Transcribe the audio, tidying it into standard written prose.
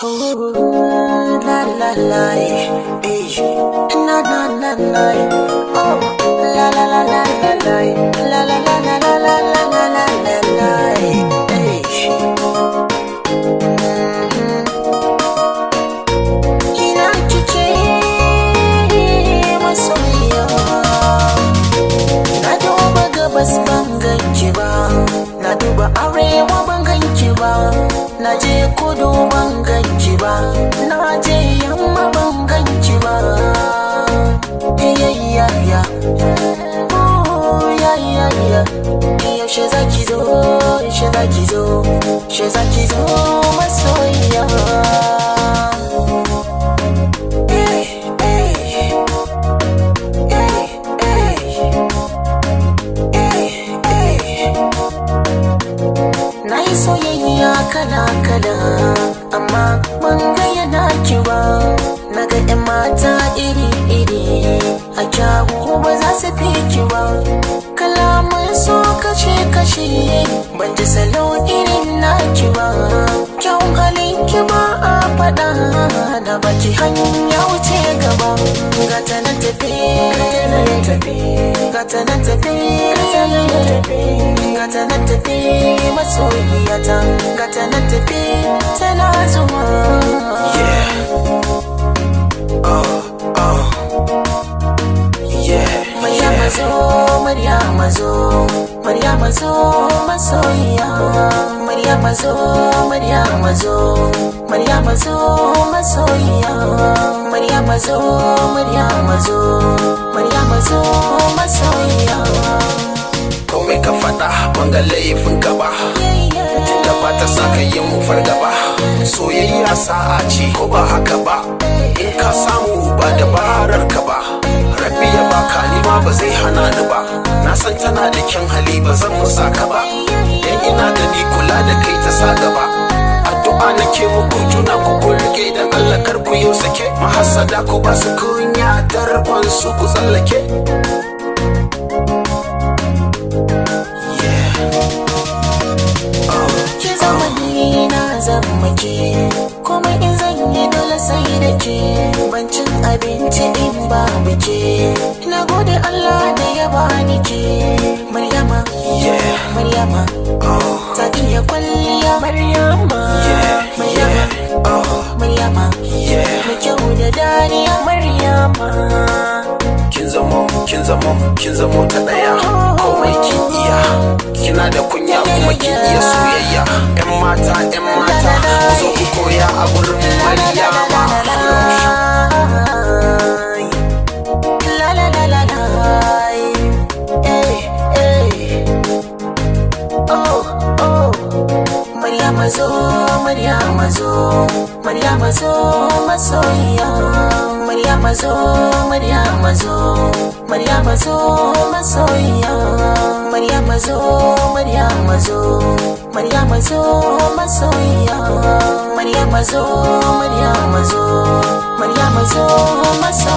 Oh, la la la, eh, na na na na, oh, la la la la la la, la la la la la la la la la la la, ina kike masoyiya, na duba gabas ban ganki ba, na duba arewa ban ganki ba, na je kudu ban ganki ba, na je yamma ban ganki ba. Yaushe zaki zo, yaushe zaki zo, yaushe zaki zo masoyiya. Na yi soyayya kala-kala, amma ban ga yana ki ba. Na ga 'yan mata iri-iri, a kyawu ba za su fi ki ba. Kalaman so kashe-kashe, ban ji salo irin naki ba. Kyawun halin ki ba a faɗa, da baki hanya wuce gaba. Gata nan tafi, gata nan tafi, gata nan tafi masoyiyata, gata nan tafi tana zuwa. Maryama zo, Maryama zo masoyiya, Maryama zo, Maryama zo, Maryama zo masoyiya, Maryama zo, Maryama zo, Maryama zo masoyiya. Komai ka faɗa banga laifin gaba, tunda ba ta sa ka yin fargaba. Soyayya sa'a ce ko ba haka ba, in ka samu ba dabarar ka ba. Rabbi ya baka ni ma ba zai hana ni ba, na san tana da kyan hali ba zan musa ka ba. Dan ina gani kula da kai ta sa gaba, addu'a nake muku juna ku kurke dan Allah kar ku yau sake. Mahassada ku ba su kunya tarkon su ku tsallake. Ki zama ni na zama ke, komai in zan yi dole sai da ke. Ban cin abinci in babu ke, na gode Allah da ya bani ke. Maryama, Maryama, ta iya kwalliya. Maryama, Maryama, Maryama, mai kyau da dariya. Maryama, kin zamo ta daya, komai kin iya, kina da kunya kuma kin iya soyayya. Yan mata ku zo ku koya a gurin Maryama. la la la la la, oh oh, Maryama zo, Maryama zo, Maryama zo masoyiya, Maryama zo, Maryama zo, Maryama zo masoyiya, Maryama zo, Maryama zo, Maryama zo masoyiya, Maryama zo, Maryama zo, Maryama zo masoyiya.